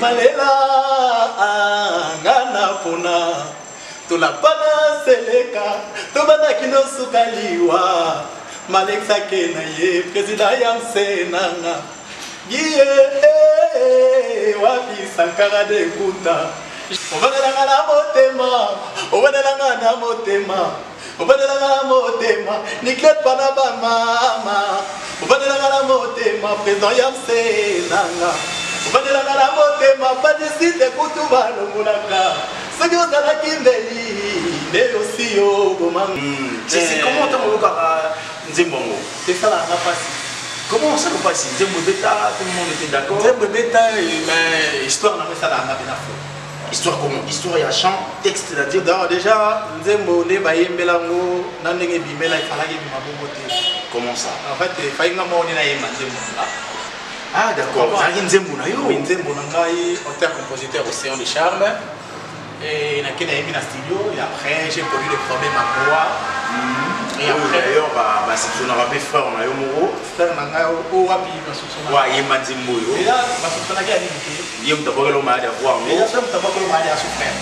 Malela ngana pona tulapana seleka tobana kino sukaliwa Malexa kena ye president yamsenanga giye wapi sankara de kuta obanelanga na motema niklet pana ba mama obanelanga na motema president yamsenanga obanelanga na motema badisite kutuba longolaka soki ozalaki mbeli nde osi yo bomanga comment otamolokaka nzembongo esalanga mpasi. Comment ça se passe? Nzembo beta, tout le monde était d'accord. Nzembo beta, mais histoire n'a pas ça dans la histoire comment? Histoire, il y a chant, texte, c'est-à-dire. Donc déjà, Nzembo ne ba yembelango, nandenge bimela ifalaki bimabobote. Comment ça? En fait, il fallait que moi on ait yemba Nzembo là. Ah d'accord. Ça y est Nzembo na yo. Oui, Nzembo nangai, auteur-compositeur Océan de Charme. Et il a été dans studio et après j'ai produit le problème à moi. Et après d'ailleurs c'est on a rappelé frère on a eu Moro. Frère nanga au wapi basoussona. Ouais, il m'a dit Moyo. Et là basoussona qui a dit il me d'abord le mal à voir. Et là somme d'abord le mal à souffrir.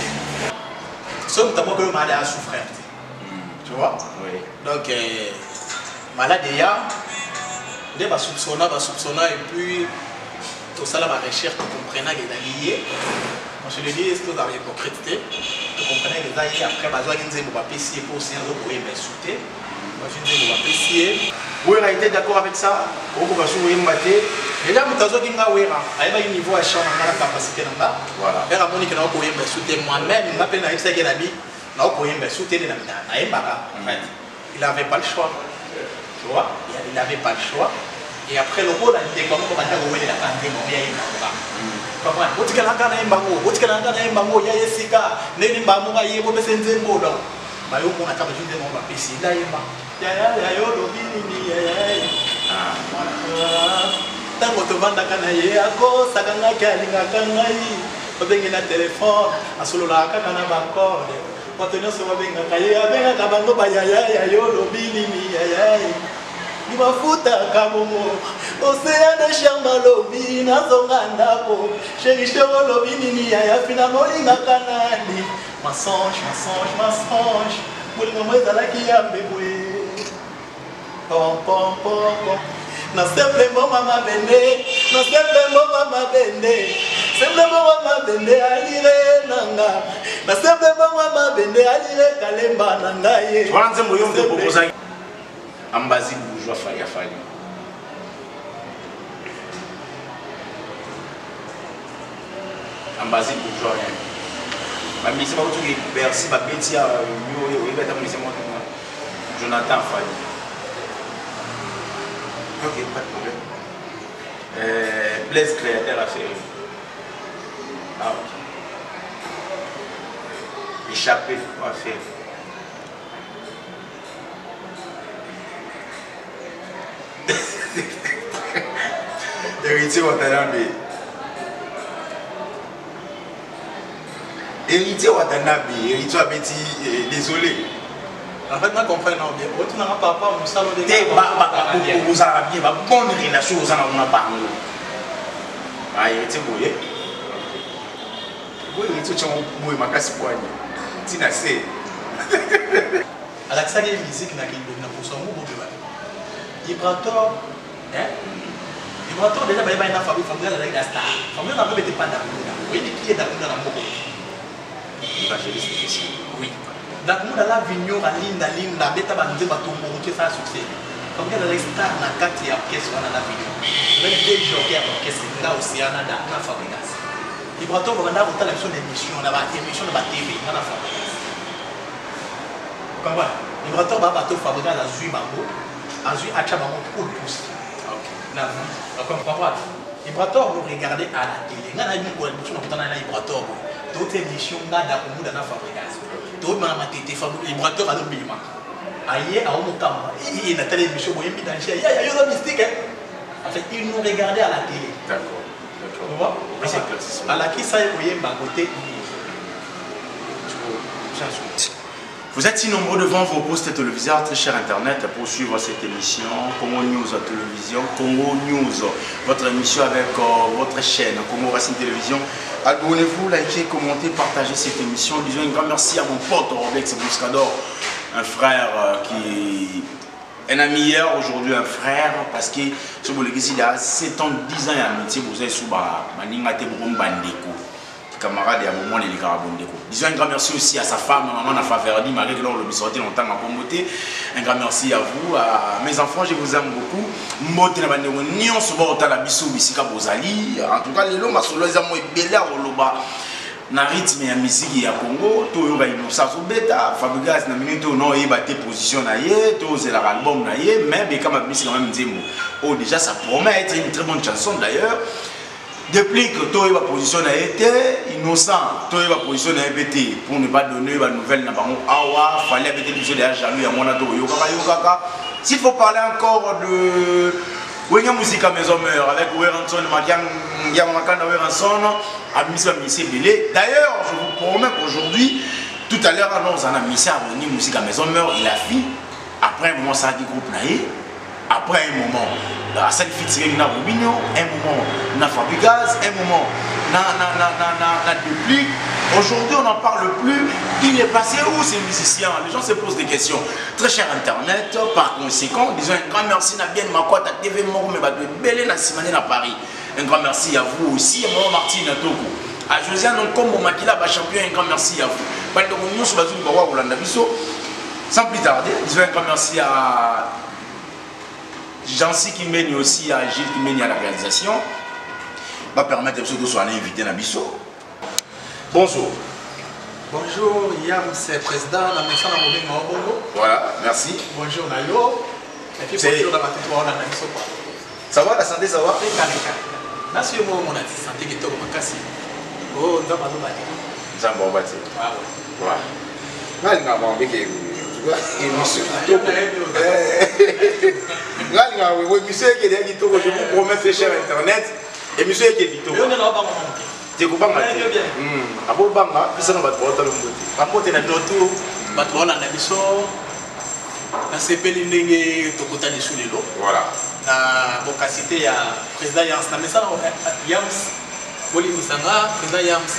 Somme d'abord le mal à souffrir. Tu vois? Oui. Donc malade déjà des basoussona et puis tout ça là ma recherche pour comprendre que lié. Je le dis, est-ce que vous avez concrétisé? Vous comprenez que ça, après, besoin de dire, on va pessier pour aussi un autre pour sauter. Moi, je dis, on va pessier. Oui, on a été d'accord avec ça. On va jouer un matin. Déjà, nous avons dit que nous avons un niveau à champ, on a la capacité. Voilà. Et la monique, nous avons sauter moi-même, il m'appelle Naïf Segelabi, nous avons sauter les Namida. Il n'avait pas le choix. Tu vois? Il n'avait pas le choix. Et après, le rôle a été comme on va dire, on va dire, otikalanga na embango ya yesika neni mbango ga yebo besenze mbodo bayo mona ka bajunde mo ba pesi la yemba ya yo lo bini ya tango to vanda kana ye ako sakanga kyalinga kangai babengi na telefone asolola kaka na bankode watonyo so babenga kaye abenga ka bando ba ya yo lo bini ya ni mafuta kamongo océan de charme lobi nazonga ndako chéri chéro lobi nini ya fina molinga kanani mensonge molinga mo ezalaki ya mbebwe pom na simplement mama bende alire nanga na simplement mama bende alire kalemba nanga ye tuanze moyo de proposer ambazi bourgeois fali ambazi bourgeois rien mais c'est pas tout qui Bercy ba betia yo il va t'amener moi Jonathan Fali ok pas de problème Blaise créateur à faire ah ok échappé à faire Héritier Watanabe. Héritier Abeti, désolé. En fait, je comprends bien. Tu n'as pas mon salon de vous avez bien, bonne relation aux gens pas. Ah, héritier Boye. Oui, héritier Boye, ma casse poigne. Tina c'est. À la saga musique, n'a qu'une pour son mot. Vibrator, Vibrator déjà, il y a une famille avec la star. Famille n'a pas été pas d'amour. Oui, qui est d'amour dans la mot. Évangéliste ici. Oui. D'amour dans la vignon, à Linda, bêta bandé, bateau, qui ça a succès. Famille dans la star, n'a qu'à tirer orchestre dans la vignon. Avec des jockeys à orchestre, là aussi, on a la fabrication. Vibrator, on a autant d'émissions, on a des émissions de la TV, dans la fabrication. Vous comprenez? Vibrator, on a bateau fabrication à Zuibango. Ensuite, à Chabango, pour le pouce. Ok. Comprends. Vibrator, vous regardez à la télé. Vous avez un vibrator. D'autres émissions, vous avez un fabrication. D'autres, vous avez un vibrator à l'obéiment. Aïe, à Omokama. Il y a une télévision, vous avez un mystique. Il y a un mystique. En fait, ils nous regardaient à la télé. D'accord. Tu vois? À la qui ça, vous voyez, ma côté. Vous êtes si nombreux devant vos postes téléviseurs, très cher Internet, pour suivre cette émission, Congo News à télévision, Congo News, votre émission avec votre chaîne, Congo Racine Télévision. Abonnez-vous, likez, commentez, partagez cette émission. Disons un grand merci à mon pote Rolex Bouscador, un frère qui est un ami hier, aujourd'hui un frère, parce que ce que il a 7 ans, 10 ans d'amitié, vous avez sous Bandeko. Camarade et à un moment les Carabondeko. Disons un grand merci aussi à sa femme, maman Nafaverdi, malgré que l'on le sorti longtemps à Pomboté. Un grand merci à vous, à mes enfants, je vous aime beaucoup. Moté na bande nion souvent autant la bisou bisika bozali. En tout cas les lots masolo les amours belé à Roloba. Na rythme ya musique ya Congo, to yo ba inosa so beta, Fabregas na minute non y batté position na yé, to c'est l'album na yé, mais be comme musique quand même Nzembo. Oh déjà ça promet être une très bonne chanson d'ailleurs. Depuis que toi la position a été innocent, toi la position a été pour ne pas donner la nouvelle n'a pas awa, fallait avec des choses derrière jaloux, il y a mon ado yoka. S'il faut parler encore de Wenya musique à maison mère avec Weranson, Yamakana Weranson, à Missé Belé. D'ailleurs, je vous promets qu'aujourd'hui, tout à l'heure, nous avons mis ça à musique à maison mère, il a fini. Après un moment, ça a dit groupe naïe. Après un moment, la scène featuring na Rubinho, un moment, na Fabregas, un moment, na Duplique. Aujourd'hui, on n'en parle plus. Il est passé où ces musiciens? Les gens se posent des questions. Très cher Internet, par conséquent, disons un grand merci à bien Makwata TV Moro, mais Belé na Simane na Paris. Un grand merci à vous aussi, à Maman Martine à Togo. À Josiane Nkombo Makila, champion, un grand merci à vous. Bandero sur Bazou Bawa Rolanda Bisso. Sans plus tarder, disons un grand merci à Jancy qui mène aussi à Gilles qui mène à la réalisation. Va permettre de soit invité à Bisso. Bonjour. Bonjour, Yam, c'est président de la maison de Bongo. Voilà, merci. Bonjour, Nayo. Et puis bonjour, la Bisso. Ça va, la santé, ça va? Merci, moi, mon santé qui est au Makassi. Oh, on va pas nous battre. Zambo Bati. Ah ouais. Ouais, non, bon, mais émission je vous promets très cher Internet émission qui est vito tu comprends ah bon banga ça va te papote na doto batona na biso na sepeli ndenge tokotani sous les lots voilà na bokasité ya président Yams na message Yams boli misanga président Yams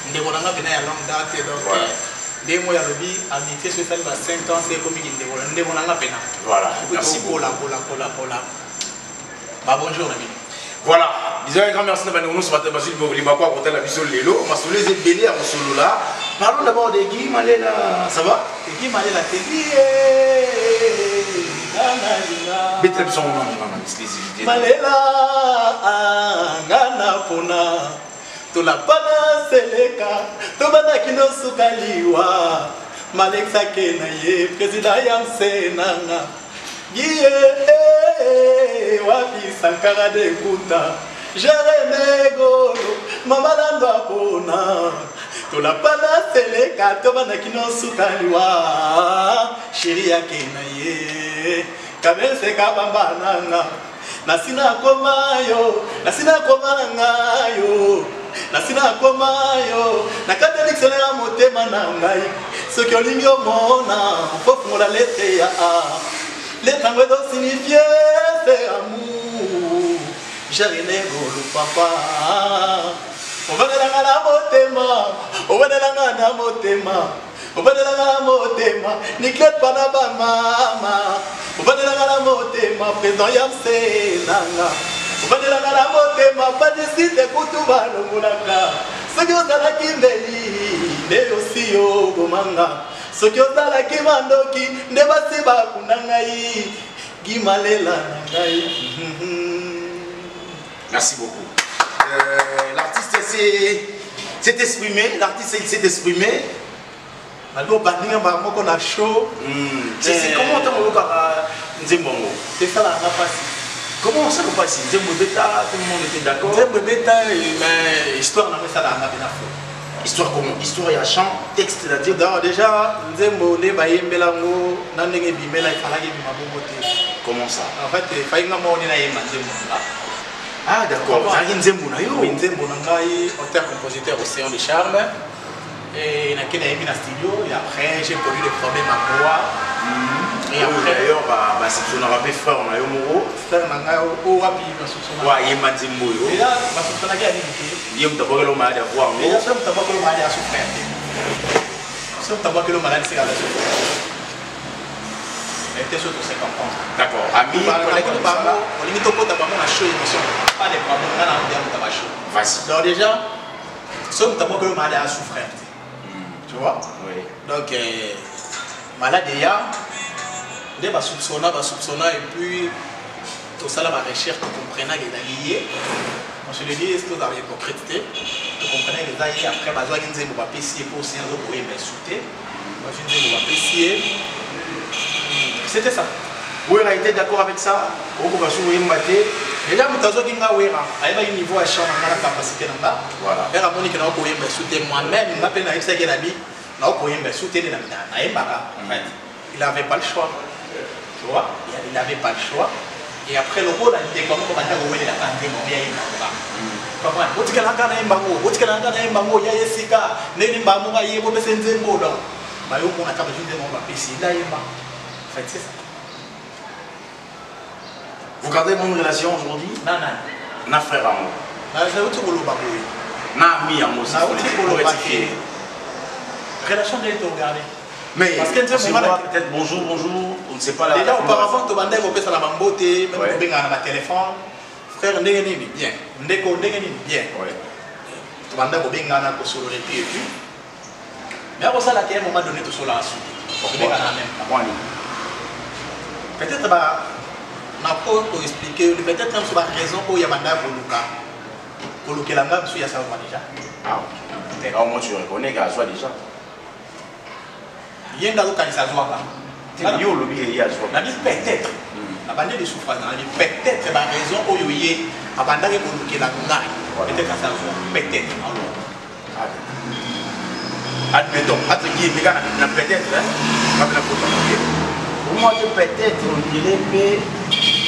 ndeko nanga pena ya longue date donc Demo ya lobi amitié sociale va 5 ans c'est comme il ndemo nanga pena. Voilà. Merci beaucoup. Bah bonjour ami. Voilà. Disons un grand merci de nous sur votre basile pour Limakwa pour la mission Lelo. On va se les belé à solo là. Parlons d'abord de Guy Malela. Ça va? Guy Malela Teddy. Betlem son nom exclusivité. Malela ngana pona. Tolapana seleka, tobana kino sukaliwa, Maleksa kena ye, président Yamse nanga, Guiye, wapi Sankara de Kuta, Jereme Golo, Mamalando Apona, Tolapana seleka, tobana kino sukaliwa, Shiria kena ye, Kabese kabamba nanga, Nasina komayo, nasina komangayo. Nasina komayo, nakata dictionnaire motema na ngai. Soki olingi omona, faut fungola lettre ya A. Lettre ngwe do signifier c'est amour. Jarine golo papa. Obanelanga na motema, obanelanga na motema. Obanelanga na motema, Niclette pana ba mama. Obanelanga na motema, président Yamse nanga. Obanelanga na motema, badisite kutuba longolaka. Soki ozalaki mbeli, nde osi yo bomanga. Soki ozalaki mandoki, nde basi bakunda ngai. Guy Malela na ngai. Merci beaucoup. L'artiste s'est exprimé, Alors, bandinga ba moko na show. C'est comment tu as Nzembongo? C'est ça la passe. Comment ça se passe? Nzembo Beta, tout le monde était d'accord. Nzembo Beta, mais histoire n'a pas ça la histoire comment? Histoire ya chant, texte la dire. Déjà, Nzembo ne ba yembelango na ndenge bimela ifalaki bimabobote. Comment ça? En fait, fainga mo ni na yemba Nzembo là. Ah d'accord. Ça y Nzembo na yo. Oui, Nzembo na ngai, auteur compositeur Océan de Charme. Et il a mis dans le studio. Et après, j'ai connu des problèmes à moi. Et après, d'ailleurs, on a rappelé frère, on a eu Moro. Frère, on a eu Wapi, ouais, il m'a dit Moro. Et là, on a gagné. Il y a un peu de mal à voir. Et là, c'est un peu de mal à souffrir. C'est un peu de mal à souffrir. Était sur tous ces comprendre. D'accord. Ami, on limite au côté d'abord la show émotion. Pas des problèmes, on a un peu de show. Facile. Donc déjà, c'est un peu de mal à souffrir. Tu vois? Oui. Donc, malade déjà, il va soupçonner et puis tout ça là va recherche pour comprendre qu'il est lié. On se le dit, est-ce que vous avez concrétisé? Vous comprenez que vous avez après, vous avez dit que vous avez payé pour aussi un autre moyen de sauter. Vous avez dit que vous avez payé. C'était ça. Oui, il a été d'accord avec ça. Déjà, nous avons dit que un niveau à champ, on a la capacité là-bas. Voilà. Et à mon niveau, moi-même, je m'appelle Naïf Sagelabi, il n'avait pas le choix. Tu vois? Il n'avait pas le choix. Et après, le rôle a été comme on a dit, il a pas été mauvais. Vous gardez une bonne relation aujourd'hui? Non. Na frère à moi. Na ami à moi aussi. Relation de regarder. Mais parce que peut-être bonjour, on ne sait pas la. Déjà auparavant, tu bandais au pesa la mamboté, même tu benga na téléphone. Frère ndenge ni bien. Ndeko ndenge ni bien. Ouais. Tu bandais au benga na ko solo les pieds puis. Mais à ça là qu'à un moment donné tout cela a suivi. Benga na même pas. Peut-être bah na pour expliquer peut-être même sur la raison pour yabanda voluka. Voluka la ngam sur ya ça déjà. Ah. Au moins tu reconnais qu'à soi déjà. Il y a un autre qui s'est joué là. Peut-être. La bande de souffrance, peut-être la raison où il y a la bande de la peut-être que ça joue. Peut-être. Admettons, peut-être. Pour moi, peut-être, on dirait que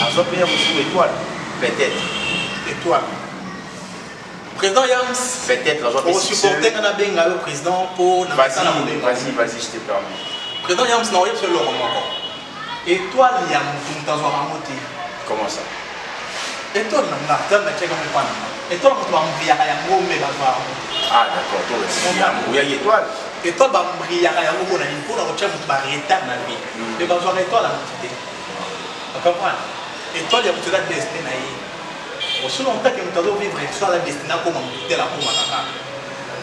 à Zopé, on étoile. Peut-être. Étoile. Président Yams, peut-être pour supporter le président pour vas-y, je te permets. Président Yams n'a pas fait le encore. Étoile Yam, tu m'as dit. Comment ça? Étoile n'a pas fait comme étoile, tu vas me dire à Yamou, mais ah, d'accord, toi aussi. Il y a étoile. Étoile, va me briller à Yamou, on a une couleur, tu vas retard dans la vie. Mais dans une étoile, tu comprends? Étoile, il y a beaucoup de destinée. Aussi longtemps que nous devons vivre sur la destinée comme on dit la pour Mataka.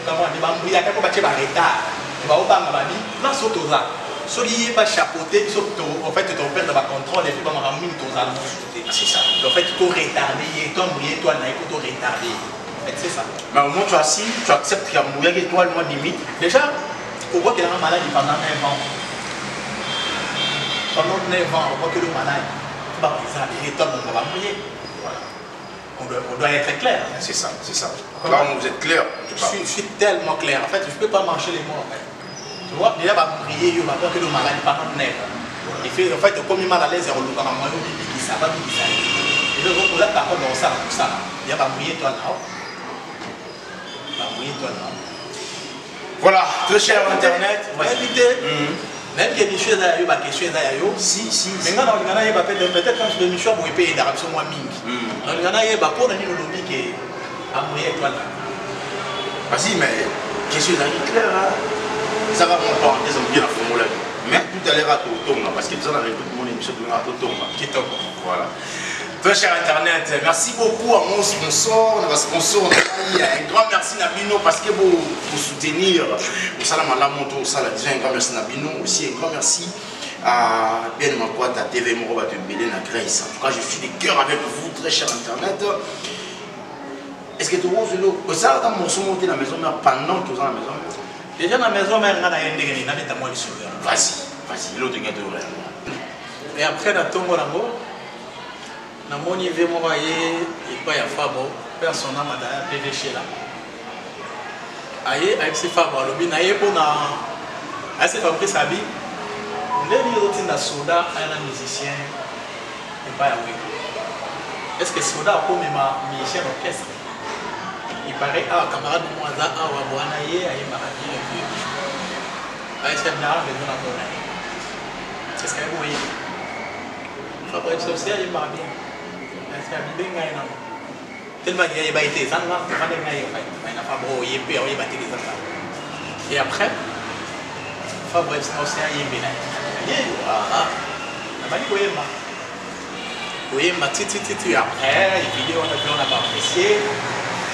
Comment on dit, il y a quelqu'un qui va retard. Il va au bas de la vie. Là, c'est tout ça. Ce qui n'est pas chapeauté, en fait, tu perds le contrôle et puis tu vas ramener tout ça. C'est ça. En fait, tu es retardé, tu es mouillé, tu es retardé. En fait, c'est ça. Mais au moins, tu acceptes qu'il y a mouillé étoile, moi, limite. Déjà, on voit qu'il y a un malade pendant 9 ans. Pendant 9 ans, on voit que le malade, tu vas présenter l'étoile, on va mouiller. On doit être clair. C'est ça, c'est ça. Là, vous êtes clair. Je suis tellement clair. En fait, je ne peux pas marcher les mots. En fait. Tu vois, il va prier, il va voir que le malade pendant 9 ans. Il fait, en fait, comme il est mal à l'aise, il va le faire. Il ça va, il ça. Et le gros, là, par contre, on ça, tout ça. Il va mouiller toi là. Il va mouiller toi là. Voilà, très cher Internet. Même que Michel a eu des questions d'ailleurs. Si. Maintenant, on a peut-être quand je Michel pour payer d'arabes sur moi ming. On a eu pour nous le lobby qui a mouillé toi là. Vas-y, mais question d'ailleurs clair là. Ça va mon parenthèse on bien la formule. Mais tout à l'heure à tout parce que ça arrive tout le monde émission de à tout qui top. Voilà. Très cher Internet, merci beaucoup à mon sponsor, notre sponsor, un grand merci Nabino parce que vous soutenir au Salam à la moto, ça là déjà un grand merci Nabino, aussi un grand merci à Ben Makwata TV Moroba de Bélé na Grace. En tout cas, je suis de cœur avec vous, très cher Internet. Est-ce que tu vois ça dans mon son monté dans la maison, mais pendant que tu es dans la maison? Déjà dans la maison, mais on a un dégât, on a moins de sourire. Vas-y, l'autre dégât de vrai. Et après, dans ton morango, na moni ve mo baye ipa ya fabo persona mada PVC là aye avec ces fabo lobi na ye pona assez Fabrice Abi ndeni yoti na soda ana musicien ipa ya we est-ce que soda ko mema musicien orchestre il paraît camarade de moi ça wana ye ayembaka bien et puis c'est bien mais on a bon c'est ce que vous voyez Fabrice aussi ayembaka bien c'est bien ngai na tellement il y a été ça là on va ngai il n'a pas beau y puis on y battre les autres et après Fabrice aussi ayembena la manie oyemba oyemba titi après et puis on a pas apprécié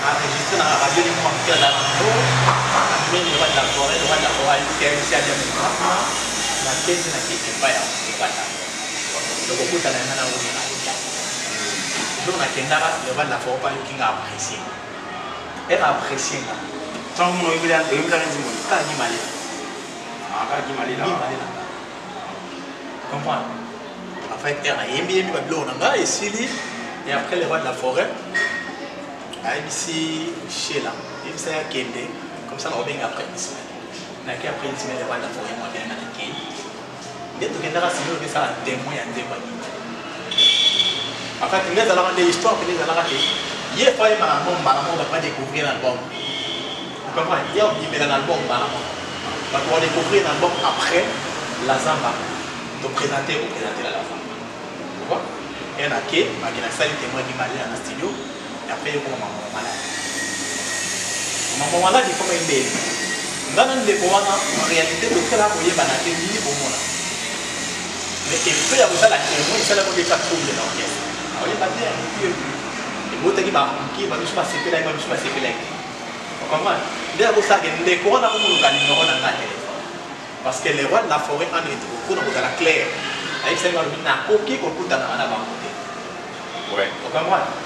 enregistré dans la radio du monde qui est dans mais le roi de la forêt qui a réussi à dire la quête n'a été pas donc au bout de la nana on est là donc la quête le roi de la forêt pas qui a apprécié elle a apprécié là tant que il a dit quand il m'a dit comprends en fait elle a aimé Babylone et après le roi de la forêt ici chez là il s'est akende comme ça on va après Ismaël na qui après Ismaël va la forêt moi bien na qui dès que ndara sino que ça témoin ya ndeba en fait les allons des histoires que les allons rater hier fois il m'a pas découvrir l'album vous comprenez hier il met dans l'album on va découvrir l'album après la Zamba de présenter la Zamba tu vois et na qui ma qui na salle témoin du Mali dans le studio. Et après, il y a maman malade. Maman malade, il faut même bien. Dans en réalité, le cas là, vous voyez, il y a pour moi. Mais il faut y avoir ça, il faut y avoir des troubles de l'orchestre. Alors, il y a pas bien. Et vous avez dit, qui va nous passer là, il va nous passer là. Vous comprenez? Dès que ça, il y a des courants pour nous gagner dans le téléphone. Parce que les rois de la forêt en est beaucoup dans la claire. Avec ça, il va nous dire, qui est au bout de la côté. Ouais. Vous comprenez?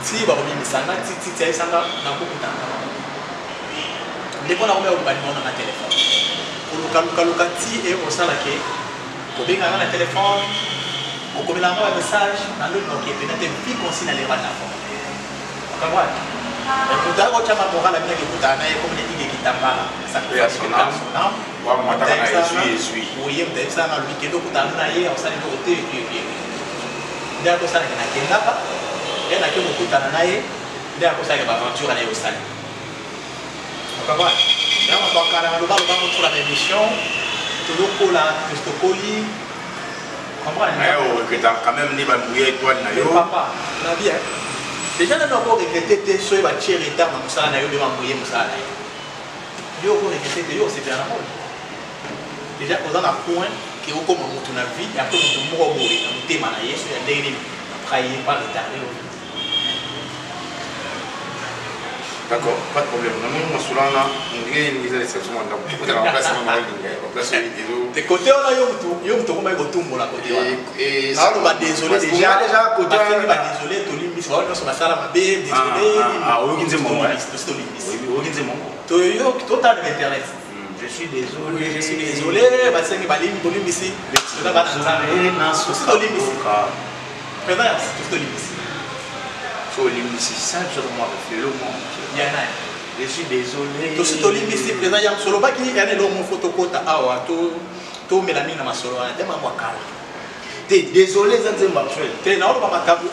Si vous avez mis ça, si vous avez ça, vous avez beaucoup de temps. Dès qu'on a remis au téléphone, pour le cas et au sein de laquelle, vous avez un téléphone, vous avez un message, dans le nom qui est peut-être plus concis dans les rois de la forêt. Vous comprenez? Vous avez un moral avec les boutons, comme les tigres qui t'embarquent. Ça peut être son âme. Oui, vous avez ça dans le week-end, vous avez un salle de côté, et puis, dès que ça, il y a un et na beaucoup de temps dès que ça y aventure aller au salon. On va voir. Là on va faire la émission toujours pour la Christopoli. Comprends? Que t'as quand même ni bambouillé toi na yo. Papa, la vie. Déjà nous avons regretté tes soeurs va tirer tard dans ça na yo de bambouiller ça là. Yo ko regretté yo c'est bien amour. Déjà on a un point qui est comme dans la vie et après on te mourir on te manailler sur les derniers travailler pas retarder. D'accord, pas de problème. Nous sommes là, nous avons une réception. De côté, on a eu tout comme un retour là côté. Et ça, on va désolé déjà. Côté, on va désolé. Tout le monde, on va se la désolé. Ah, oui, c'est mon. Oui, c'est mon. Total internet. Je suis désolé. Je suis désolé. Parce que les lignes, tout le monde ici. Tout le monde ici. Sur l'ici, ça, je remarque le monde. Il y en a. Je suis désolé. Tout ce que ici, présent, il y a un solo qui y a des hommes photocota. Ah, tout mélamine dans ma solo. T'es désolé, ça c'est marché. T'es là, on va m'attaquer.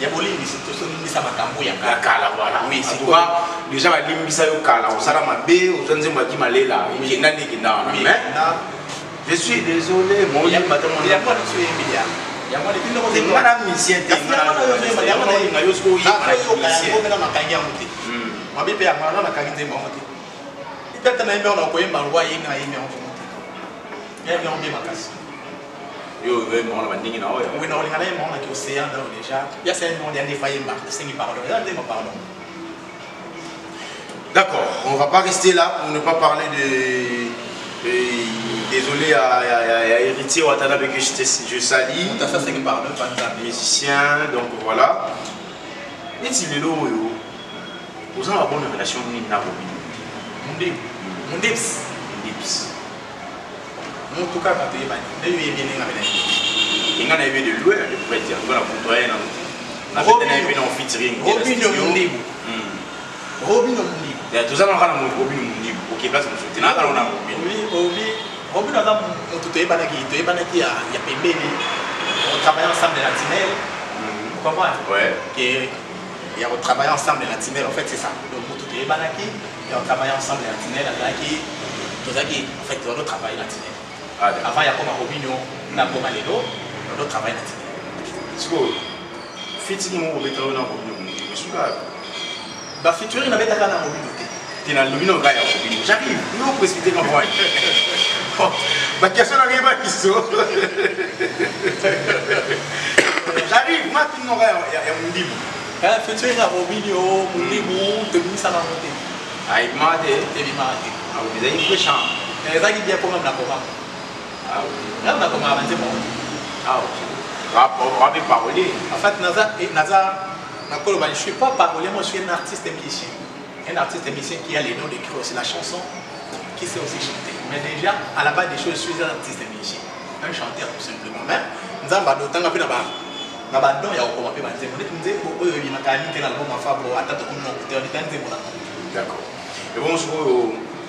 Il y a des ici, tout ce qui est makambo. Il y a un kala, voilà. Oui, c'est quoi? Déjà, ma limisa yo kala. On s'en a ma bé, on s'en a qui m'a là. Il y a qui n'a. Je suis désolé, mon il y a pas de milliard. Il y a moi depuis le c'est madame mission il y a d'accord, on va pas rester là pour ne pas parler de désolé à Héritier Watanabe que je salis, musicien, donc voilà. Et si les lots, vous avez une bonne relation avec Nabobi. Mon dips. En tout cas, quand tu es bien, il y a de louer, de prêter, on va pour toi, on a fait un featuring. Robin tout ça, on a un Robin qui est place de soutenir. Robin on travaille ensemble de la Tinelle. Vous comprenez? Ouais. y a travaillé ensemble la Tinel, en fait c'est ça. Donc pour tout les banaki, et on travaille ensemble la Tinel, en fait on doit travailler la Tinel. Avant il y a comme un Robinho, na comme Lelo, on doit travailler la Tinel. Featuring mon béton na Robinho, je suis là. Bah featuring na béton na Robinho. Tu n'as Robinho gars ya Robinho. J'arrive, nous précipiter comme moi. Bah question na rien pas question. J'arrive, moi tu n'aurais ya Mundibu. Featuring na Robinho, Mundibu, te mis ça dans monter. Ah, il m'a dit, Ah oui, vous avez une fraîche. mais ça qui bien pour même la coma. Ah oui. Là on a comment avancer bon. Ah ok. Rapport parolier. En fait, je ne suis pas parolier, moi je suis un artiste et musicien. Un artiste et musicien qui a les noms d'écrire aussi la chanson, qui sait aussi chanter. Mais déjà, à la base des choses, je suis un artiste et musicien. Un chanteur tout simplement. Mais nous avons d'autant que nous avons il y a encore un peu de temps. Nous avons D'accord. Et bon, je vois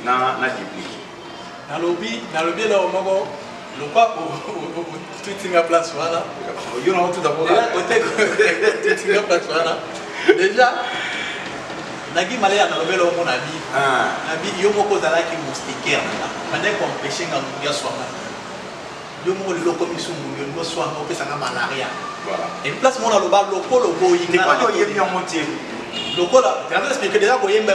dans la Bible. dans le lobby, là, le quoi, tout est en place. Voilà. Il y a tout d'abord. Déjà, Nagui Malé a nommé mon ami. Nabi, Yomoko Zalaki moustiquaire. Maintenant qu'on pêche dans le soir. Yomo le commission, le soir, on peut s'en malaria. Voilà. Et place mon aloba, le polo, il y a bien monté. Le col, tu as expliqué déjà qu'il y a un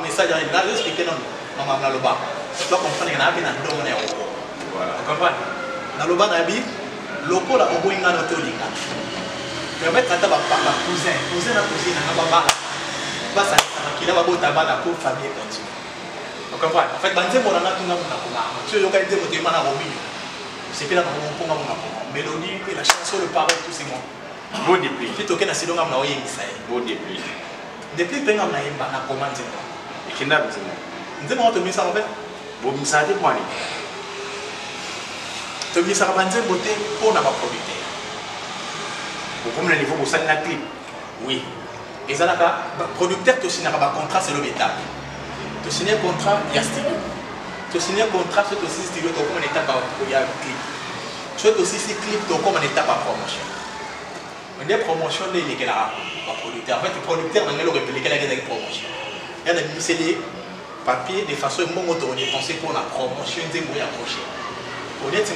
message, il a expliqué non, maman Naloba. Tu dois comprendre qu'il y a un domaine. Voilà. Tu comprends? Naloba Nabi, le col a au moins un autolinga. Permettre à ta cousin, cousin, à baba. Pas ça, qu'il a beau tabac la pauvre famille continue. Tu comprends? En fait, banze mon ana tuna mon akoma. Tu as dit que tu m'as Robinho. C'est que là on prend mon akoma. Mélodie, la chanson, le parole, tout c'est moi. Bon depuis. Tu toques na silonga na oye misai. Bon depuis. Depuis que tu as na commande. Et qui n'a pas besoin. Nous avons te mis ça en fait. Bon, ça a été quoi? Te mis ça en beauté pour n'a pas producteur. Comme le niveau où ça n'a clip. Oui. Et ça n'a pas producteur, tu signes un contrat, c'est le bêta. Tu signes un contrat, il y a studio. Tu signes un contrat, c'est aussi studio, tu as comme une étape à clip. Tu as aussi si clip, tu as comme une étape à promotion. Mais les promotions, il y a là, producteur. En fait, le producteur, on a le répliqué la promotion. Il y a des papiers de façon à dépenser pour la promotion des moyens approchés. Au lieu de ça,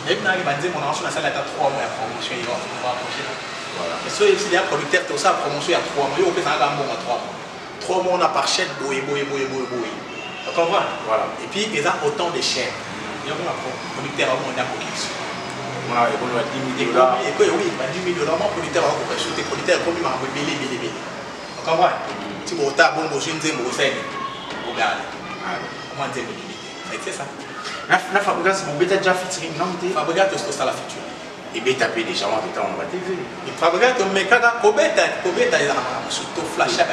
il y a mon argent dans la salle à 3 mois de promotion, il va approcher. Et si il y a un producteur qui a la promotion, il y a 3 mois, il y a un bon à 3 mois. 3 mois, on a par chaîne, tu comprends? Voilà. Et puis, il y a autant de chaînes. Il y a un producteur qui a production. On a 10 000 $. Et que oui, 10 000 $, mon producteur a compris. Sur tes producteurs, comme il m'a envoyé, tu comprends? Tu vois, tu as bon, je ne sais pas, regarde. Comment dire, c'est ça. La Fabrica, c'est mon bêta déjà featuring, non? Fabrica, tu as la feature. Et bêta paye déjà en temps, on va TV. Et Fabrica, tu mets Kobeta, il a surtout flash à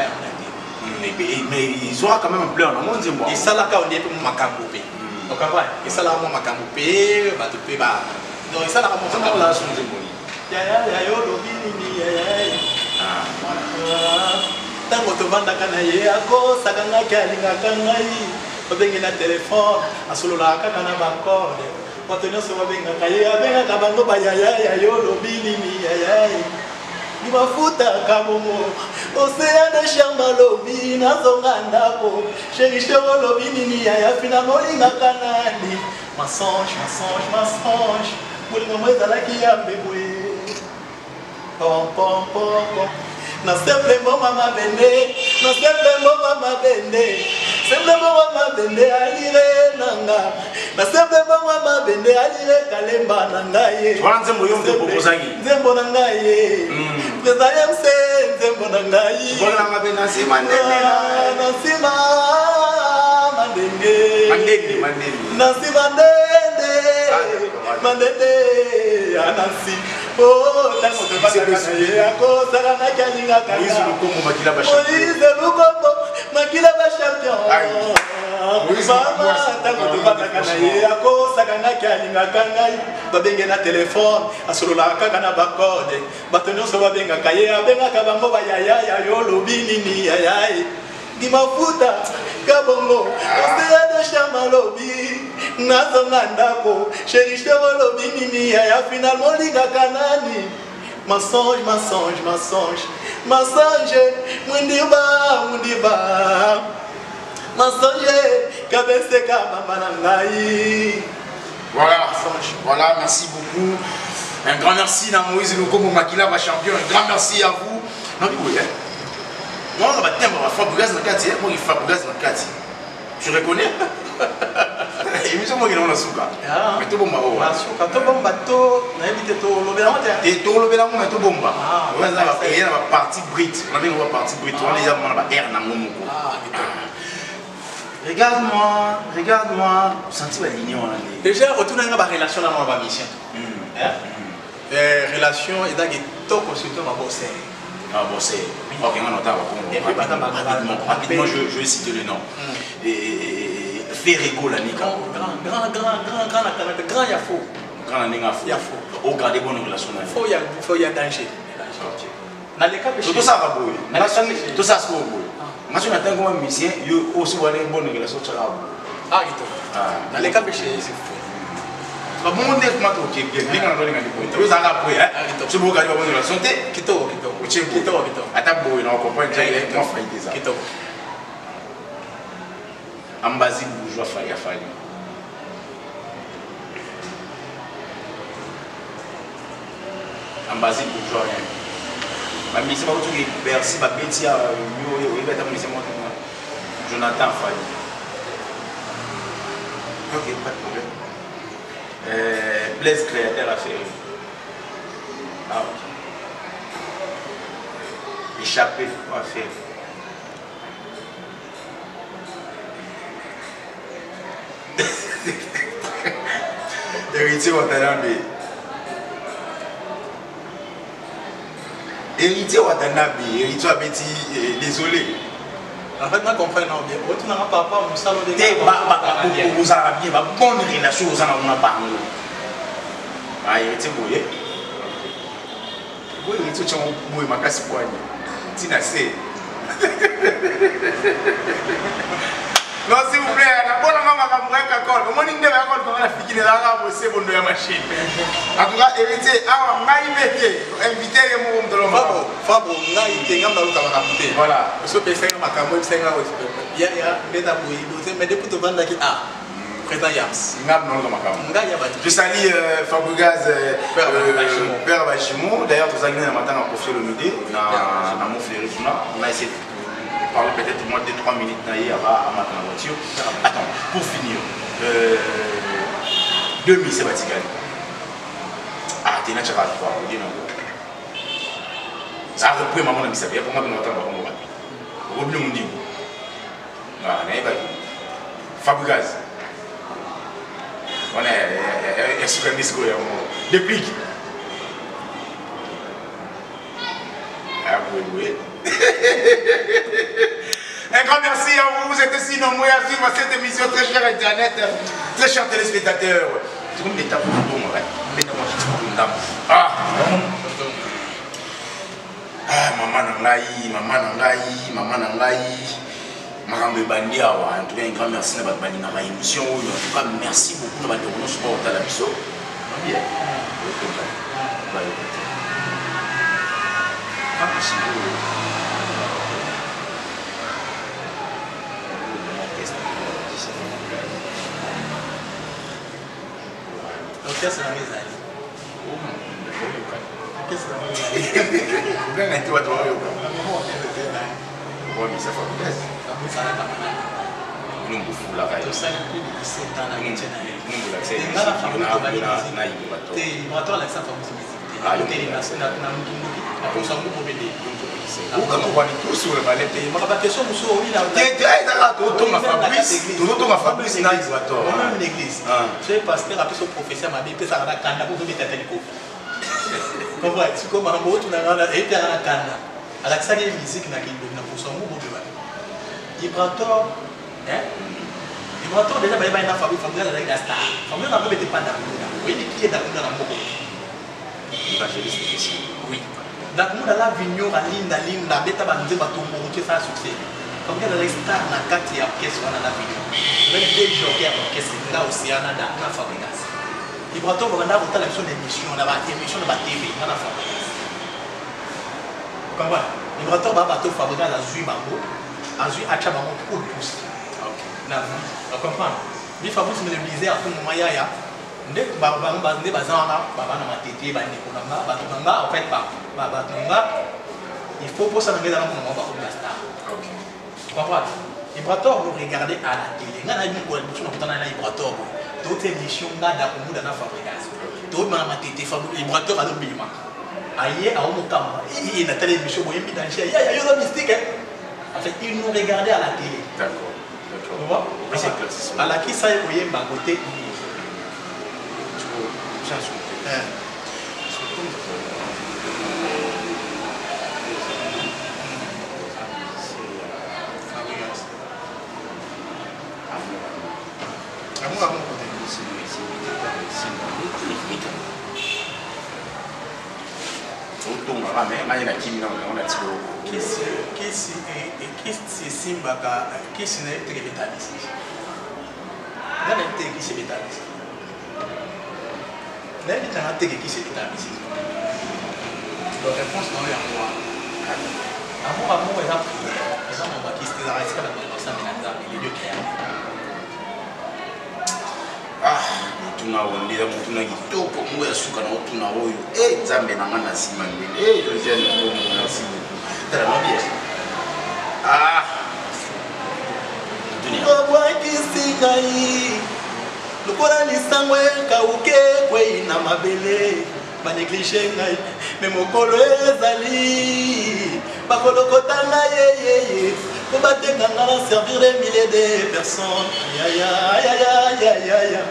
mais ils auront quand même un plan, non? Et ça, là, quand on est pour Macambopé. Tu comprends? Et ça, là, mon Macambopé, bah, tu peux, bah. Non, et ça, là, mon Macambopé. Là, son démoni. Tango tovandaka na ye akosakangaki alingaka ngai babengi na telefone asololaka kaka na bakorde bato nyonso babengaka ye abengaka bango bayayaya yo lobi nini yayai libafutaka bongo oseya de charme lobi nazonga ndako sherishero lobi nini yaya finalement olingaka nani mensonge bolingo mo ezalaki ya mbebwe pom na simplement mama bende na simplement mama bende simplement mama bende alire nanga na simplement mama bende alire kalemba nanga ye tuanze moyo mpe popozangi nzembo nanga ye prezaye mse nzembo nanga ye bona mama bende nasima ndende nasima mandenge nasima ndende mandende anasi oh tango te bana ye akosaka na kalinga kanga Moïse Lukombo makila ba champion mama tango te bana ye akosaka na kalinga kanga babenge na telefone asololaka kaka na bakode bato nyonso babengaka ye abengaka bango bayaya yo lobi nini yayai dimafuta kabongo oseya de chama lobi nazonga ndako sherishero lobi nini yaya finalement lingaka nani mensonge Massage, Mundiba. Massage, Kabeseka, Mamanangaï. Voilà, merci beaucoup. Un grand merci à Moïse Lokomo Makila, ma champion. Un grand merci à vous. Non, oui, moi, on va Fabregas Nakati. Moi, il Fabregas Nakati. Tu reconnais? Et nous sommes dans la souka. Mais tout bon, bah, souka, tout bon, bateau, on a évité tout l'obélant. Et tout l'obélant, mais tout bon, bah. On a la partie brite. On a vu la partie brite. On a déjà la air dans mon mot. Regarde-moi. Senti la ligne. Déjà, retourner dans la relation dans ma mission. Relation, et donc, tout consultant ma bosse. Ah, bon, c'est. Ok, on entend. Rapidement, je vais citer le nom. Ferrego, la Nika. Grand Yafo. Grand Yafo. Au garde des bonnes relations. Faut y a danger. Tout ça va bouiller. Tout ça se bouille. Moi, je m'attends comme un musicien, il y a aussi une bonne relation. Ah, dans les cas péchés, c'est fou. Bon, on est bien dans le monde. Vous allez après, tu peux regarder la santé. Kito. Attends, on comprend que moi, failli ça. Kito. Ambazi bourgeois failli. Ambazi bourgeois rien. Ma mission va retrouver Bercy, ma bêtise, Jonathan failli. Ok, pas de problème. Blaise créateur à faire. Ah, ok. Échappé à faire. Héritier Watanabe. Héritier Watanabe. Héritier Abeti, désolé. En fait, je comprends bien. Tu n'as pas papa, vous savez de vous avez bien, bonne relation aux gens on a pas. Ah, héritier Boye. Oui, héritier Tchon Boye, ma casse poigne. Tina C. Non, s'il vous plaît, la bonne maman va me faire d'accord. Comment on dit que la fille qui est là, c'est bon de la machine. En tout cas, héritier, ah, on a invité les mots de l'homme. Fabo, on a été dans le camarade. Voilà. Je peux faire ma camarade, c'est un autre. Il y a des tabouis, mais depuis tout le monde, président Yams. Je salue Fabregas, Père Bachimo. D'ailleurs, tous les gens ont confié le midi dans mon frère. On a essayé de parler peut-être moins de 3 minutes à ma voiture. Attends, pour finir, 2000 c'est Vatican. Ah, tu es naturel à 3. Ça a repris maman de Missabi. Pour moi, je ne m'entends pas comme moi. Je vais vous dire. Fabregas. On est sur un discours. Déplique. Ah oui. Un grand merci à vous. Vous êtes si nombreux à suivre cette émission, très cher Internet, très chers téléspectateurs. C'est comme l'état pour tout le monde. Ah, maman Nangaï. Marambe Bandiawa, en tout cas un grand merci à votre émission. En tout cas, merci beaucoup de votre support à la mission. Bien. Qu'est-ce que la maison? Qu'est-ce que la maison? Ibrato déjà baba ina Fabio avec la star. Fabio n'a pas été pas dans le oui, qui est dans le moko. Oui. Donc nous la vignon à linda beta banze batumbo qui ça succès. Comme la star na kati ya orchestre na la vignon. Même des jours qui a orchestre là aussi na Fabregas. Ibrato va na rota la émission na ba émission na ba TV na Fabregas. Comment vibrateur ba bateau fabricant la zui bango azui acha bango pour pousse na vous comprenez bi Fabrice me disait à tout moment ya nde ba nde bazana ba na matete ba ndeko nanga ba nanga en fait ba nanga il faut pour ça dans le moment ba comme la star OK comprendre vibrateur vous regardez à la télé ngana bi ko tu n'entends na vibrateur d'autres émissions ngada ko muda na fabrication d'autres ma matete vibrateur à l'obima aïe à Omokama il na télé émission boye mi danger ya yo mystique en fait il nous regardait à la télé d'accord tu vois à la qui ça boye ba côté tuna wondira mutuna kitoko mwe asuka na otuna oyo nzambe na ngana sima ngene deuxième tour na sima tala mabia dunia bwa kisingai lokola lisango kauke kwe na mabele ba négligé ngai mais mokolo ezali bakolokota ngai yeye ko batenga ngana servir des milliers de personnes ya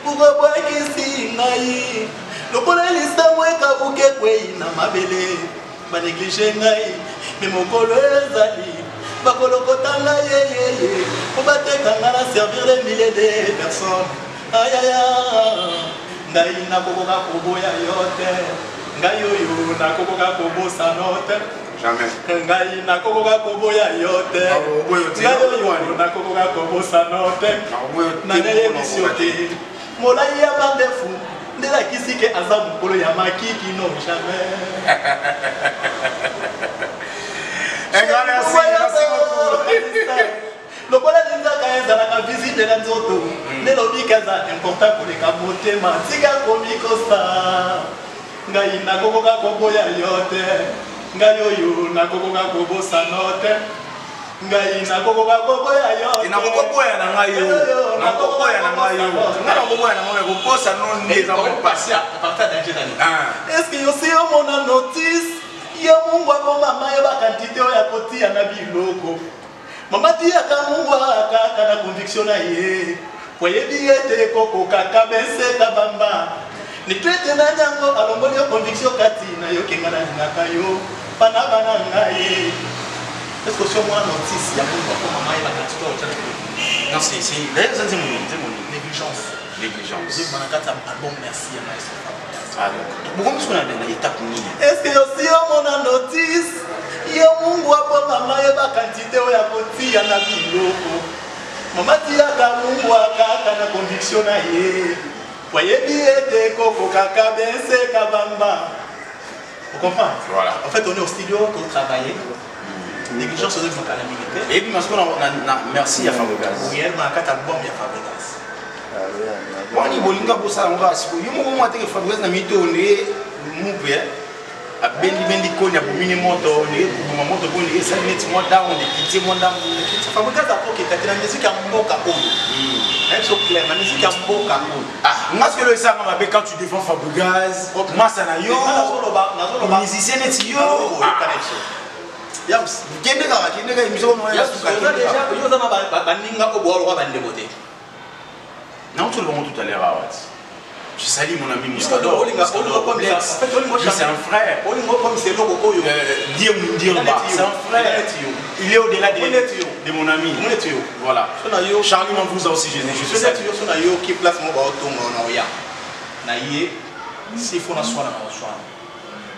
pourquoi bois qui ngai lokola lisango kauke kwe na mabele ba négligé ngai mais mokolo ezali bakolokota ngai yeye ko batenga ngana servir des milliers de personnes ngai nakokoka koboya yo te ngai oyo nakokoka kobosa no te jamais ngai nakokoka koboya yo te ngai oyo nakokoka kobosa no te nayebi te molai ya bandefu nde lakisi ke aza mokolo ya makiki no jamais merci beaucoup lokola linzaka ezalaka visite na nzoto nde lobika eza important koleka motema tika komikosa ngai nakokoka koboya yo te ngai oyo nakokoka kobosa no te ngai nakokoka koboya yo te nakokoboya na ngai yo nakokoboya na ngai yo nakokoboya na ngai kobosa no ndeza ko passer à partir d'un jeune est-ce que yo si yo mona notice yo mungu ako mama yo ba quantité ya kotia na biloko mama tiaka mungu akaka na conviction na ye poyebi ete kokoka kabese kabamba ni twete na nyango alongoli yo conviction kati na yo kenga na ngaka yo pana bana ngai est-ce que sur moi notice ya mungu ako mama yo ba quantité ya kotia non c'est d'ailleurs c'est mon négligence négligence manakata album merci ya maestro pourquoi est-ce qu'on a une étape nini est-ce que aussi on a notice yo mungu apo mama ye ba quantité oya kotia na biloko mama tiaka mungu akaka na conviction na ye wayebi ete kokoka kabese kabamba vous comprenez voilà en fait on est au studio pour travailler négligence de notre calamité et puis parce qu'on a merci à Fabregas oui elle m'a quatre albums ya Fabregas wani bolinga bosala ngo asipo yo moko mwateke Fabregas na mitonde mupe bendi konya bomini moto ne kubuma moto bondi esa net mo down de kiti mo down Fabregas apo ke tatela musique ya mboka oyo c'est clair la musique ya mboka oyo parce que le sang ma quand tu défends Fabregas masa na yo musicien net yo Yams kende émission mo ya suka déjà yo za na baninga obolo ba ndebo te non tout le monde tout à l'heure je salue mon ami Mouskador. C'est un frère. C'est un frère. Il est au-delà de mon ami. Voilà. Charlie m'en vous a aussi gêné. Je suis salue. Qui place mon bateau na yé s'il faut na soir na soir.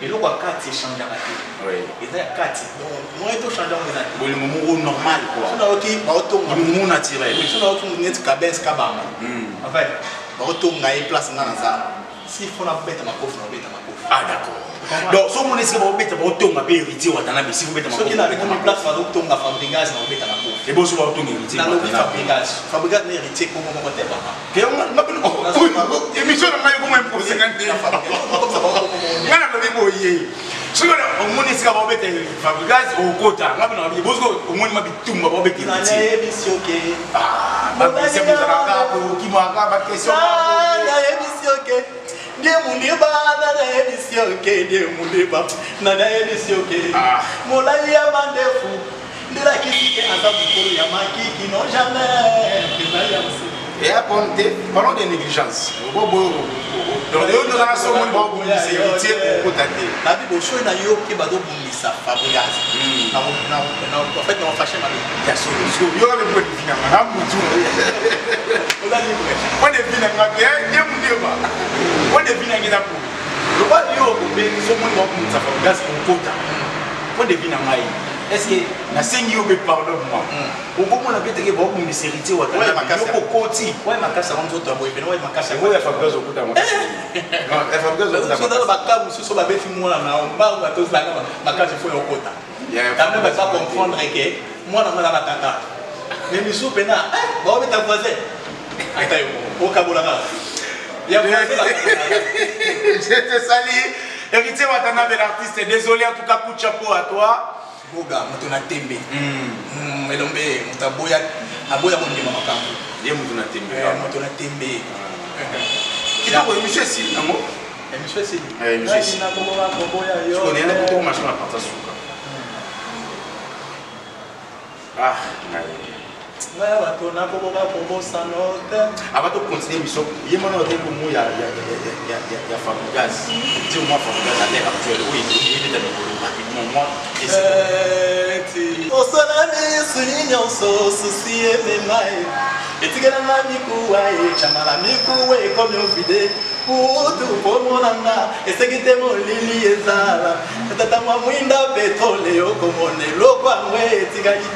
Et le quoi carte change la tête. Oui. Et ça carte. Donc moi et tout change on a. Bon le moment normal quoi. Ça OK bateau. Le moment naturel. Oui, ça OK net cabes kabama. En fait bateau ngai place ngana za. Si faut na beta makofi na beta makofi. Ah d'accord. Donc, si vous avez un peu de temps, héritier, si vous mettez ceux qui n'ont pas place à l'autre, on a Fabregas, on a un peu. Et bon, si vous avez un héritier, on a Fabregas. Fabregas n'est héritier comme on va dire. Émission de Maïko, même pour 50 si vous avez Fabregas au quota, au moins, tout le monde est héritier. Ah, c'est pour ça qui m'a question. Dia muliba na émission ke dia muliba na émission ke mola ya mandefu ndila kisi ke azabu kuru ya makiki non jamais et parlons de négligence donc nous dans la somme on va c'est héritier pour tâter la bible show na yo ke bado bundisa Fabregas en fait on fâché mal ya solution yo avec quoi définir na mutu on a libre on définit na bien muliba on définit na pour le pas yo be so mo ba bundisa Fabregas pour kota on définit na mai est-ce que na sengi yo be pardon moi on comment on a bien que ba bundisa héritier wa ouais makasa ko koti ouais makasa on zoto boy ben ouais makasa ouais Fabregas au kota moi non Fabregas au kota so dans baka musu so ba befi mwana na mba wa to zanga makasa fo yo kota quand même pas comprendre que moi na mwana tata mais misu pena ba obeta voisin ata yo o kabola na ya je te salue héritier Watana bel artiste désolé en tout cas coup de chapeau à toi boga moto na tembe melombe mutaboya aboya mondima makambo ye moto na tembe moto na tembe kitoko monsieur si nango monsieur si monsieur si na koboya koboya yo tu connais na koto machin na parta suka ah ouais bato na koboya kobosa note avant de continuer mission ye mona hotel mo ya Fabregas dis moi Fabregas à l'heure actuelle oui il est dans le rapidement moi Osolami suninyo so susi ememai etigana na miku wa e chamala miku we komyo vide utu pomonanga esegite molili ezala tata mwa mwinda petole okomone lokwa mwe etigali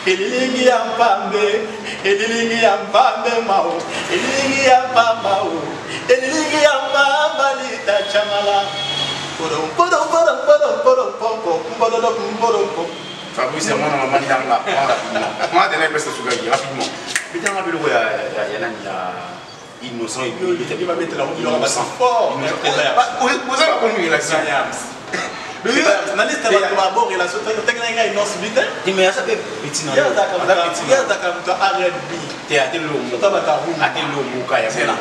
elilingi ya mpambe mao elilingi ya mpamba elilingi ya mpamba lita chamala Fabrice, moi, maman, rapidement. Moi, je vais faire rapidement. Mais dans la ville, il y a innocent et puis il va mettre la roue, il aura passé fort. Vous avez pas connu la science. Mais la liste va d'abord et la société technique est non subite. Mais ça fait petit non. Il y a ta R&B. Théâtre l'homme. Ça va ta roue. À tel l'homme quand il y a là.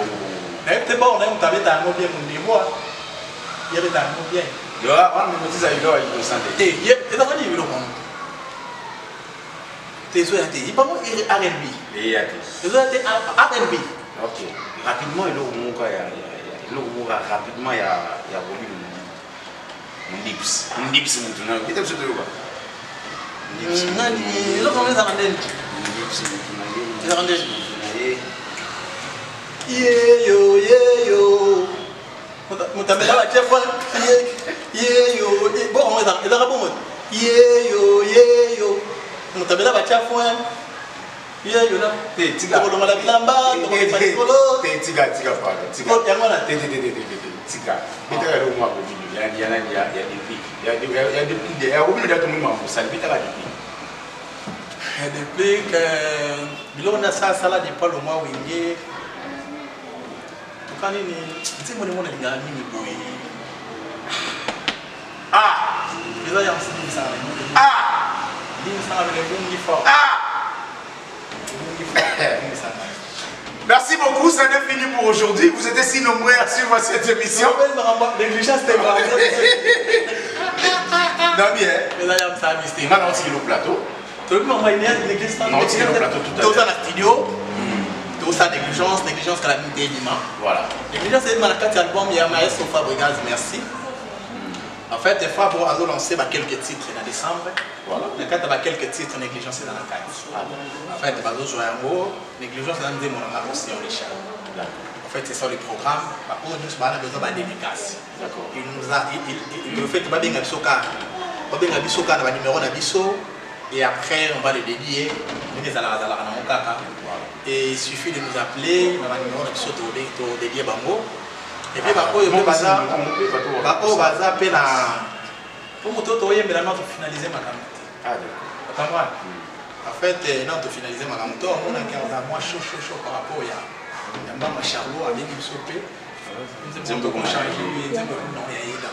Mais t'es bon, on a un bien mon niveau. Il y avait un mot bien. Il y a un mot qui est là, il est santé. Il y a un mot qui est là. Tu es il pas moi R&B. Il y a R&B. OK. Rapidement il est rapidement il y a volume. Mon dips maintenant. Il est sur le bas. Dips. Il est comment ça rend dips maintenant. Il rend yo. Mutamela ba chefwa yo bon on est dans bon yo mutamela ba chefwa yo na te tiga ko ngala bilamba to ko patikolo te tiga pa tiga ko yangwana te tiga bitaka ro mwa ko video ya depuis ya ko bila to mwa ko sali bitaka depuis que bilona sala de pas le mois wingi quand il dit mon nom est gagné boy ah mais là il y a aussi ça ah dit ça avec le bon fort merci beaucoup ça est fini pour aujourd'hui vous êtes si nombreux à suivre cette émission négligence c'était grave non bien mais là il y a ça mystique maintenant on le plateau tout le monde va y aller négligence non on le plateau tout à l'heure dans la studio tout ça négligence calamité dimanche voilà négligence c'est dans la album il y a Maestro Fabregas merci en fait des fois pour lancer quelques titres en décembre voilà le cas de quelques titres négligence dans la carte en fait va jouer un mot négligence dans des mots on aussi on les chats en fait c'est ça le programme pour nous on a besoin de dédicace d'accord il nous a le fait pas bien bisoka pas bien bisoka dans numéro na biso et après on va le dédier les ala na mokaka et il suffit de nous appeler na numéro na biso to dédier bango Et puis bakoyo pe baza pe na pour moto toyembela na to finaliser makambo. Ah d'accord. Comprendre. En fait, non to finaliser makambo to on a garda moi chaud par rapport ya mama Charlot avec Msopé. Nzembo ko changer nzembo non ya ida.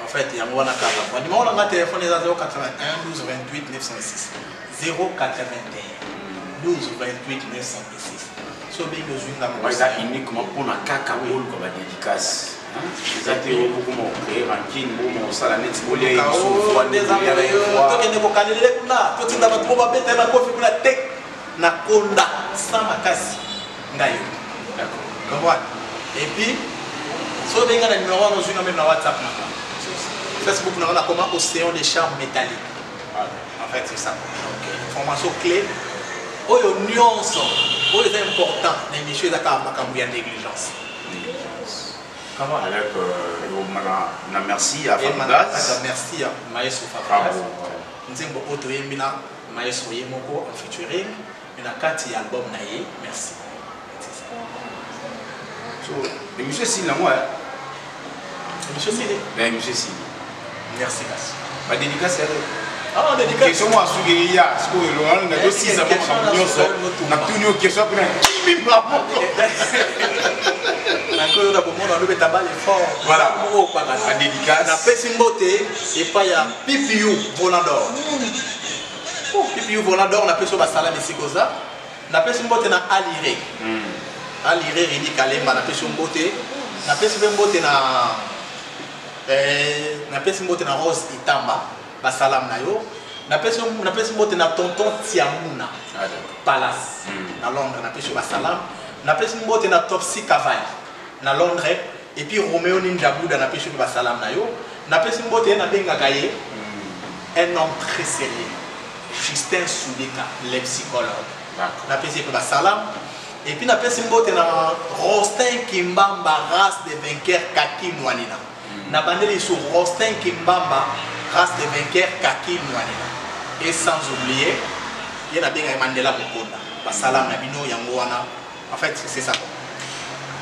En fait, il y a un cadre. On a un téléphone 081 12 28 906. 081 12 28 906. So bien que je viens d'avoir ça uniquement pour la caca boule comme dédicace. Ça te beaucoup mon créer en kin bon ça la net pour les so des amis to ke ne ko kalele kuna to tinda ba trop ba bete ba kofi kuna tek na konda sans makasi ngayo. D'accord. Comprendre. Et puis so bien que le numéro on joue même na WhatsApp na Facebook on a comment océan des charmes métalliques. En fait c'est ça. Donc information clé. Oyo nuance, oyo c'est important. L'émission est à la négligence. Comment avec merci à Fabregas. Merci à Maestro Fabregas. Nous avons auto yembina Maestro Yemoko en featuring. Mais na kati album naie. Merci. So, l'émission c'est là moi. L'émission c'est. L'émission c'est. Merci merci. Ma dédicace c'est ah, dédicace. Question moi sur Guérilla, parce que on a aussi ça on a tout une question pour qui bravo. Encore d'abord on a levé ta balle fort. Voilà. La dédicace. Na Pesimboté et pas ya Pipiou Volador. Pipiou Volador na peso basala mesikoza. Na Pesimboté na Aliré. Aliré Ridi Kalemba na Pesimboté. Na Pesimboté na Pesimboté na Rose Itamba. Basalam na yo na pesi mbote na tonton Tiamuna Palace na Londres na pesi basalam na pesi mbote na Topsy Caval na Londres et puis Roméo Ninja Bouda na pesi basalam na yo na pesi mbote na benga gaye un homme très sérieux Justin Soudeka le psychologue na pesi basalam et puis na pesi mbote na Rostin Kimbamba race de vainqueurs Kaki Mwanina na bandeli sur Rostin Kimbamba race de vainqueurs Kaki Mwanina. Et sans oublier, il y a bien Mandela Mokonda. Basalam Nabino Yangoana. En fait, c'est ça.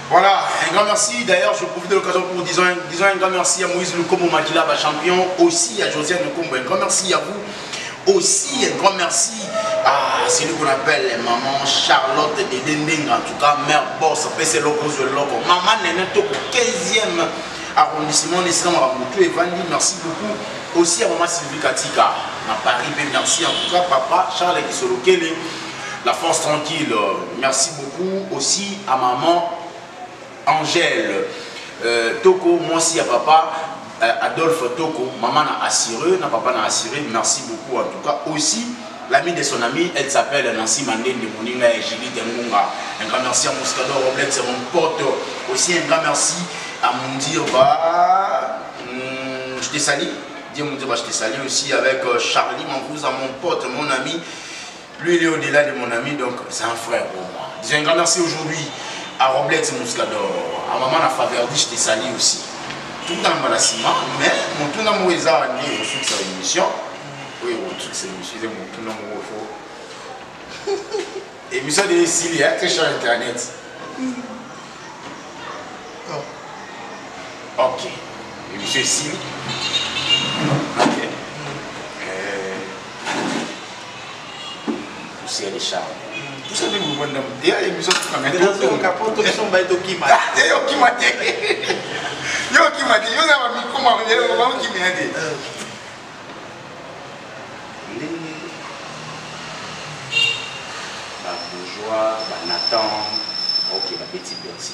Voilà, un grand merci. D'ailleurs, je profite de l'occasion pour dire un grand merci à Moïse Lukombo Makila, champion. Aussi à Josiane Lukombo. Un grand merci à vous. Aussi, un grand merci à celui qu'on appelle maman Charlotte de Dendeng. En tout cas, mère boss, PC Loco de Loco. Maman Neneto, 15e arrondissement d'Islam Ramoutou et Vandi. Merci beaucoup. Aussi à maman Sylvie Katika, à Paris, merci en tout cas papa Charles Kisolokele, la force tranquille, merci beaucoup. Aussi à maman Angèle Toko, moi aussi à papa Adolphe Toko, maman n'a assuré, n'a papa n'a assuré, merci beaucoup en tout cas. Aussi l'ami de son ami, elle s'appelle Nancy Mandé de Moninga et Julie Dengunga. Un grand merci à Moscador Roblet, c'est mon pote. Aussi un grand merci à Mundirba, je te salue. Je te salue aussi avec Charlie, mon pote, mon ami. Lui, il est au-delà de mon ami, donc c'est un frère pour moi. Disons un grand merci aujourd'hui à Roblette Moscador, à maman la Faverdi, je te salue aussi. Tout dans le balassement, mais mon tout dans mon réseau, je suis sur l'émission. Oui, c'est l'émission, c'est mon tout dans mon réseau. Émission de Sylvie, très sur Internet. Ok. Émission Sylvie. Ok. Poussière des charmes. Tout ça, vous voyez, il y a une émission qui m'a dit. Bourgeois, Nathan, ok, la petite Bercy.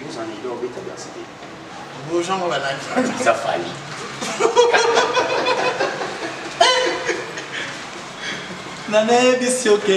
Nous en ayons bête à Bercy. Bonjour, madame. Ça faillit. Nané, bisous, ok.